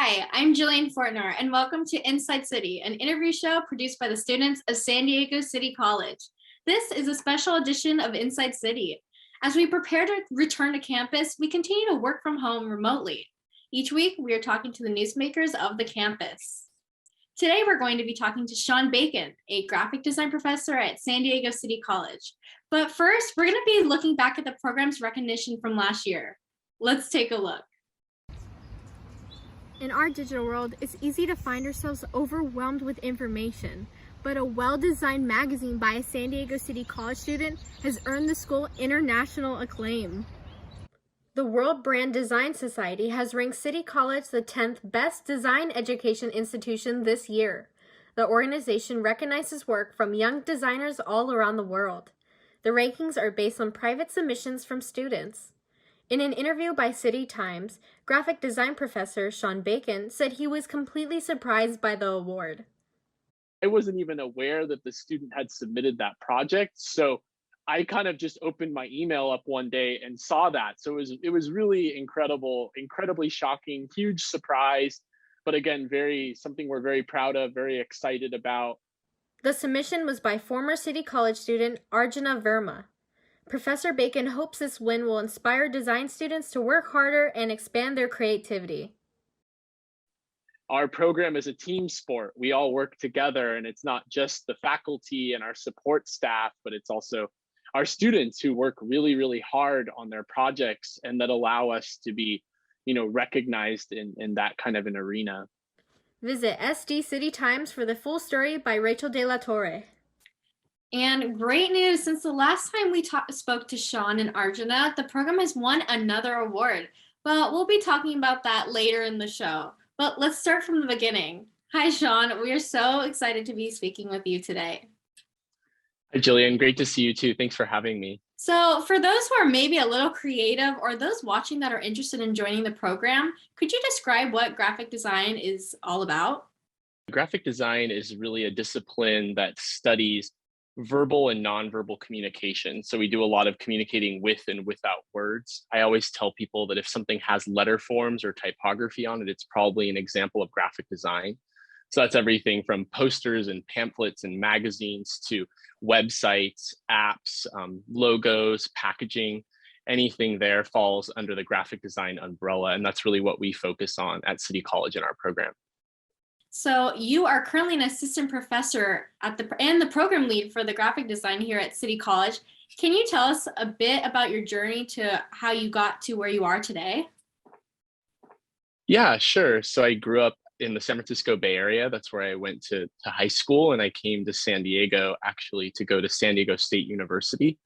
Hi, I'm Jillian Fortner, and welcome to Inside City, an interview show produced by the students of San Diego City College. This is a special edition of Inside City. As we prepare to return to campus, we continue to work from home remotely. Each week, we are talking to the newsmakers of the campus. Today, we're going to be talking to Sean Bacon, a graphic design professor at San Diego City College. But first, we're going to be looking back at the program's recognition from last year. Let's take a look. In our digital world, it's easy to find ourselves overwhelmed with information, but a well-designed magazine by a San Diego City College student has earned the school international acclaim. The World Brand Design Society has ranked City College the 10th best design education institution this year. The organization recognizes work from young designers all around the world. The rankings are based on private submissions from students. In an interview by City Times, graphic design professor Sean Bacon said he was completely surprised by the award. I wasn't even aware that the student had submitted that project. So I kind of just opened my email up one day and saw that. So it was really incredible, incredibly shocking, huge surprise. But again, something we're very proud of, very excited about. The submission was by former City College student Arjuna Verma. Professor Bacon hopes this win will inspire design students to work harder and expand their creativity. Our program is a team sport. We all work together, and it's not just the faculty and our support staff, but it's also our students who work really, really hard on their projects and that allow us to be, recognized in that kind of an arena. Visit SD City Times for the full story by Rachel De La Torre. And great news, since the last time we spoke to Sean and Arjuna, the program has won another award. But we'll be talking about that later in the show. But let's start from the beginning. Hi, Sean. We are so excited to be speaking with you today. Hi, Jillian. Great to see you too. Thanks for having me. So for those who are maybe a little creative or those watching that are interested in joining the program, could you describe what graphic design is all about? Graphic design is really a discipline that studies verbal and nonverbal communication. So we do a lot of communicating with and without words. I always tell people that if something has letter forms or typography on it, it's probably an example of graphic design. So that's everything from posters and pamphlets and magazines to websites, apps, logos, packaging. Anything there falls under the graphic design umbrella. And that's really what we focus on at City College in our program. So you are currently an assistant professor and the program lead for the graphic design here at City College. Can you tell us a bit about your journey to how you got to where you are today? Yeah, sure. So I grew up in the San Francisco Bay Area. That's where I went to high school, and I came to San Diego actually to go to San Diego State University.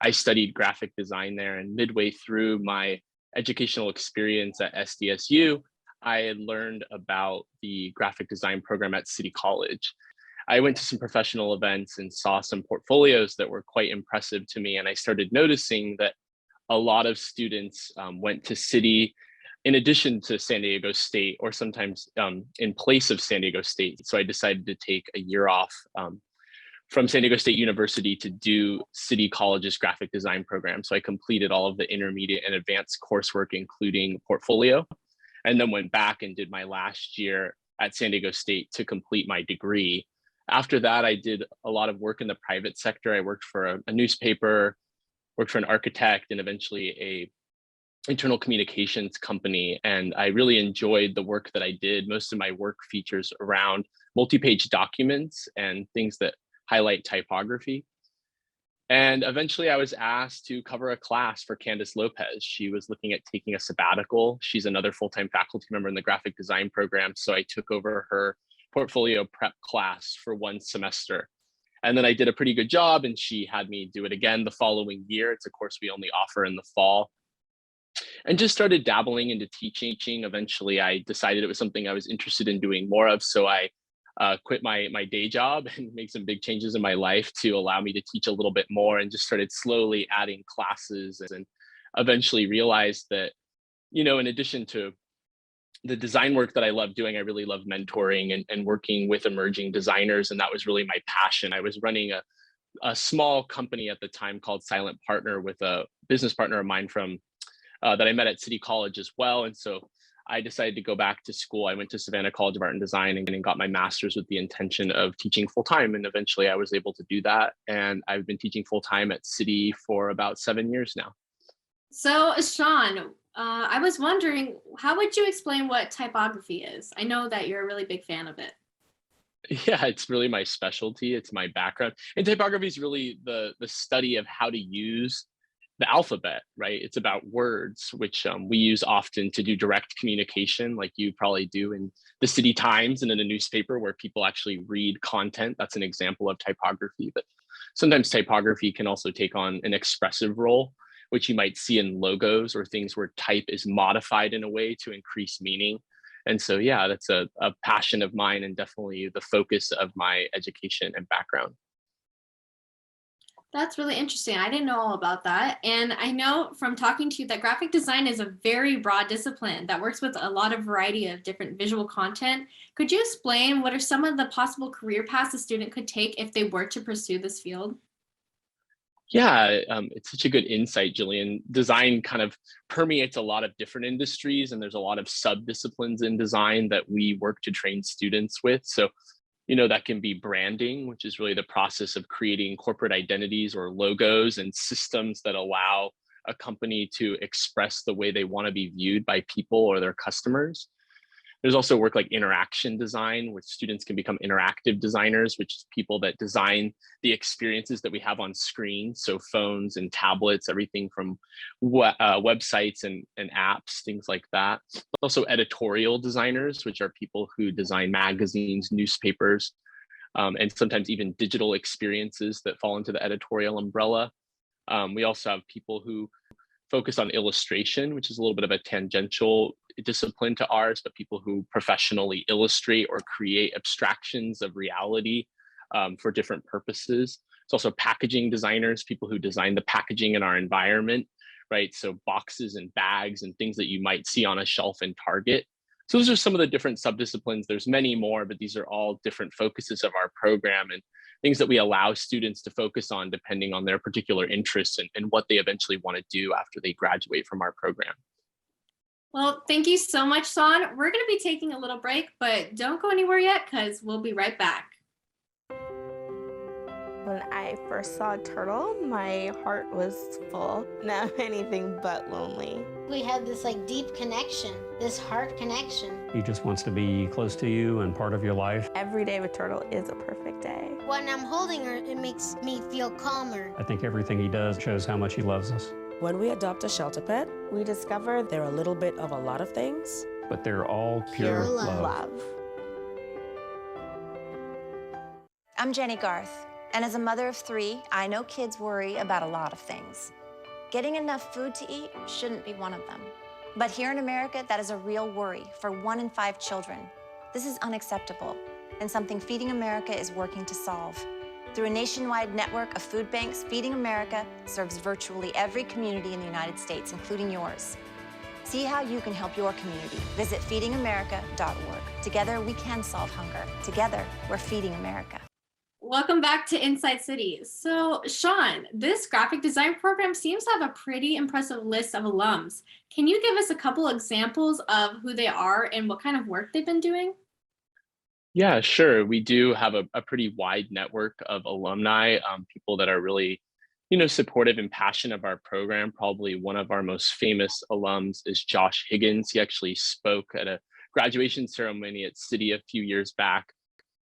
I studied graphic design there, and midway through my educational experience at SDSU, I had learned about the graphic design program at City College. I went to some professional events and saw some portfolios that were quite impressive to me. And I started noticing that a lot of students went to City in addition to San Diego State, or sometimes in place of San Diego State. So I decided to take a year off from San Diego State University to do City College's graphic design program. So I completed all of the intermediate and advanced coursework, including portfolio, and then went back and did my last year at San Diego State to complete my degree. After that, I did a lot of work in the private sector. I worked for a newspaper, worked for an architect, and eventually a internal communications company. And I really enjoyed the work that I did. Most of my work features around multi-page documents and things that highlight typography. And eventually I was asked to cover a class for Candace Lopez. She was looking at taking a sabbatical. She's another full-time faculty member in the graphic design program. So I took over her portfolio prep class for one semester. And then I did a pretty good job, and she had me do it again the following year. It's a course we only offer in the fall. And just started dabbling into teaching. Eventually I decided it was something I was interested in doing more of. So I quit my day job and made some big changes in my life to allow me to teach a little bit more, and just started slowly adding classes, and eventually realized that, in addition to the design work that I love doing, I really love mentoring and working with emerging designers. And that was really my passion. I was running a small company at the time called Silent Partner with a business partner of mine from that I met at City College as well. And so I decided to go back to school. I went to Savannah College of Art and Design and got my master's with the intention of teaching full time. And eventually I was able to do that. And I've been teaching full time at City for about 7 years now. So, Sean, I was wondering, how would you explain what typography is? I know that you're a really big fan of it. Yeah, it's really my specialty. It's my background. And typography is really the study of how to use the alphabet, right? It's about words, which we use often to do direct communication, like you probably do in the City Times and in a newspaper where people actually read content. That's an example of typography. But sometimes typography can also take on an expressive role, which you might see in logos or things where type is modified in a way to increase meaning. And so, yeah, that's a passion of mine and definitely the focus of my education and background. That's really interesting. I didn't know all about that. And I know from talking to you that graphic design is a very broad discipline that works with a lot of variety of different visual content. Could you explain what are some of the possible career paths a student could take if they were to pursue this field? Yeah, it's such a good insight, Jillian. Design kind of permeates a lot of different industries, and there's a lot of sub-disciplines in design that we work to train students with. So, that can be branding, which is really the process of creating corporate identities or logos and systems that allow a company to express the way they want to be viewed by people or their customers. There's also work like interaction design, which students can become interactive designers, which is people that design the experiences that we have on screen. So phones and tablets, everything from websites and apps, things like that. Also editorial designers, which are people who design magazines, newspapers, and sometimes even digital experiences that fall into the editorial umbrella. We also have people who focus on illustration, which is a little bit of a tangential discipline to ours, but people who professionally illustrate or create abstractions of reality for different purposes. It's also packaging designers, people who design the packaging in our environment, right? So boxes and bags and things that you might see on a shelf in Target. So those are some of the different subdisciplines. There's many more, but these are all different focuses of our program and things that we allow students to focus on depending on their particular interests and what they eventually want to do after they graduate from our program. Well, thank you so much, Sean. We're going to be taking a little break, but don't go anywhere yet because we'll be right back. When I first saw Turtle, my heart was full. Now I'm anything but lonely. We had this deep connection, this heart connection. He just wants to be close to you and part of your life. Every day with Turtle is a perfect day. When I'm holding her, it makes me feel calmer. I think everything he does shows how much he loves us. When we adopt a shelter pet, We discover they're a little bit of a lot of things. But they're all pure love. I'm Jenny Garth, and as a mother of 3, I know kids worry about a lot of things. Getting enough food to eat shouldn't be one of them. But here in America, that is a real worry for 1 in 5 children. This is unacceptable, and something Feeding America is working to solve. Through a nationwide network of food banks, Feeding America serves virtually every community in the United States, including yours. See how you can help your community. Visit feedingamerica.org. Together, we can solve hunger. Together, we're Feeding America. Welcome back to Inside City. So, Sean, this graphic design program seems to have a pretty impressive list of alums. Can you give us a couple examples of who they are and what kind of work they've been doing? Yeah, sure. We do have a pretty wide network of alumni, people that are really, supportive and passionate of our program. Probably one of our most famous alums is Josh Higgins. He actually spoke at a graduation ceremony at City a few years back.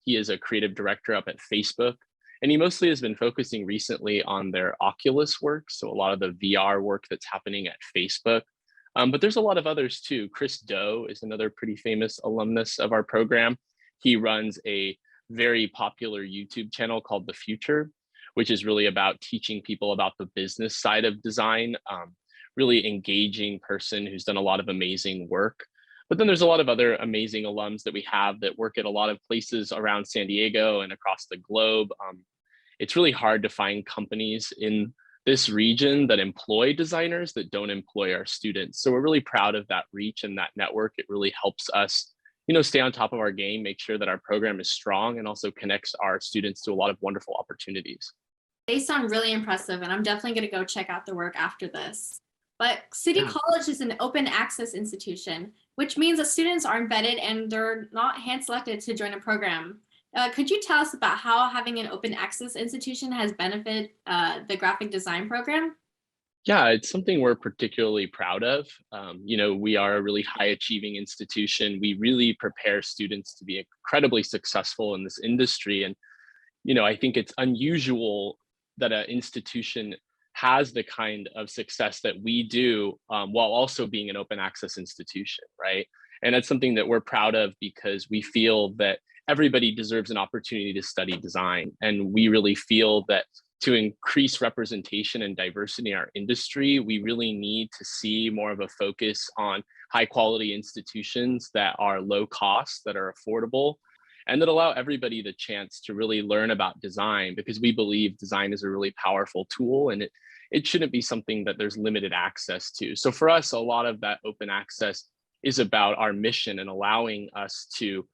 He is a creative director up at Facebook, and he mostly has been focusing recently on their Oculus work. So a lot of the VR work that's happening at Facebook. But there's a lot of others too. Chris Doe is another pretty famous alumnus of our program. He runs a very popular YouTube channel called The Future, which is really about teaching people about the business side of design, really engaging person who's done a lot of amazing work. But then there's a lot of other amazing alums that we have that work at a lot of places around San Diego and across the globe. It's really hard to find companies in this region that employ designers that don't employ our students. So we're really proud of that reach and that network. It really helps us, stay on top of our game, make sure that our program is strong, and also connects our students to a lot of wonderful opportunities. They sound really impressive, and I'm definitely going to go check out their work after this. But City Yeah. College is an open access institution, which means that students aren't vetted and they're not hand-selected to join a program. Could you tell us about how having an open access institution has benefited the graphic design program? Yeah, it's something we're particularly proud of. We are a really high achieving institution. We really prepare students to be incredibly successful in this industry. And, I think it's unusual that an institution has the kind of success that we do while also being an open access institution, right? And that's something that we're proud of because we feel that everybody deserves an opportunity to study design. And we really feel that to increase representation and diversity in our industry, we really need to see more of a focus on high quality institutions that are low cost, that are affordable, and that allow everybody the chance to really learn about design, because we believe design is a really powerful tool and it shouldn't be something that there's limited access to. So for us, a lot of that open access is about our mission and allowing us to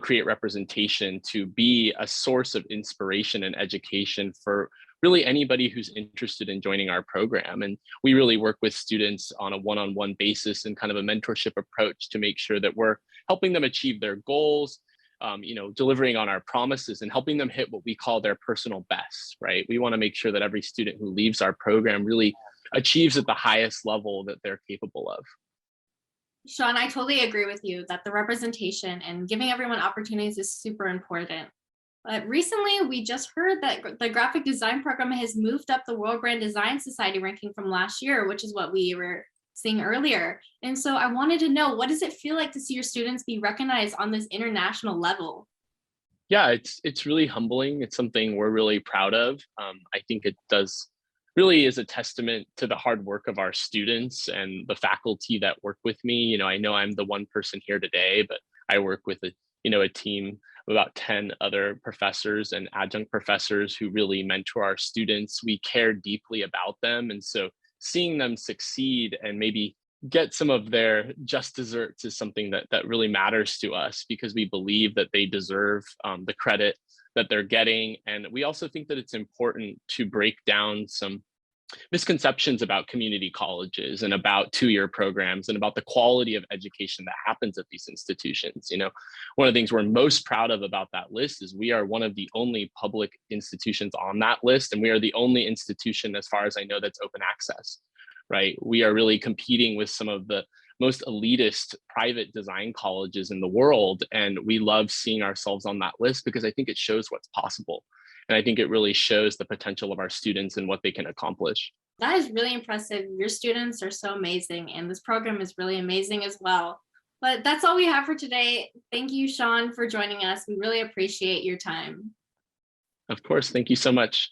create representation, to be a source of inspiration and education for really anybody who's interested in joining our program. And we really work with students on a one-on-one basis and kind of a mentorship approach to make sure that we're helping them achieve their goals, delivering on our promises and helping them hit what we call their personal best, right? We want to make sure that every student who leaves our program really achieves at the highest level that they're capable of. Sean, I totally agree with you that the representation and giving everyone opportunities is super important. But recently, we just heard that the graphic design program has moved up the World Grand Design Society ranking from last year, which is what we were seeing earlier. And so I wanted to know, what does it feel like to see your students be recognized on this international level? Yeah, it's really humbling. It's something we're really proud of. I think it really is a testament to the hard work of our students and the faculty that work with me. I know I'm the one person here today, but I work with a team of about 10 other professors and adjunct professors who really mentor our students. We care deeply about them. And so seeing them succeed and maybe get some of their just desserts is something that really matters to us, because we believe that they deserve the credit that they're getting. And we also think that it's important to break down some misconceptions about community colleges and about two-year programs and about the quality of education that happens at these institutions. One of the things we're most proud of about that list is we are one of the only public institutions on that list, and we are the only institution, as far as I know, that's open access, right? We are really competing with some of the most elitist private design colleges in the world, and we love seeing ourselves on that list because I think it shows what's possible. And I think it really shows the potential of our students and what they can accomplish. That is really impressive. Your students are so amazing, and this program is really amazing as well. But that's all we have for today. Thank you, Sean, for joining us. We really appreciate your time. Of course. Thank you so much.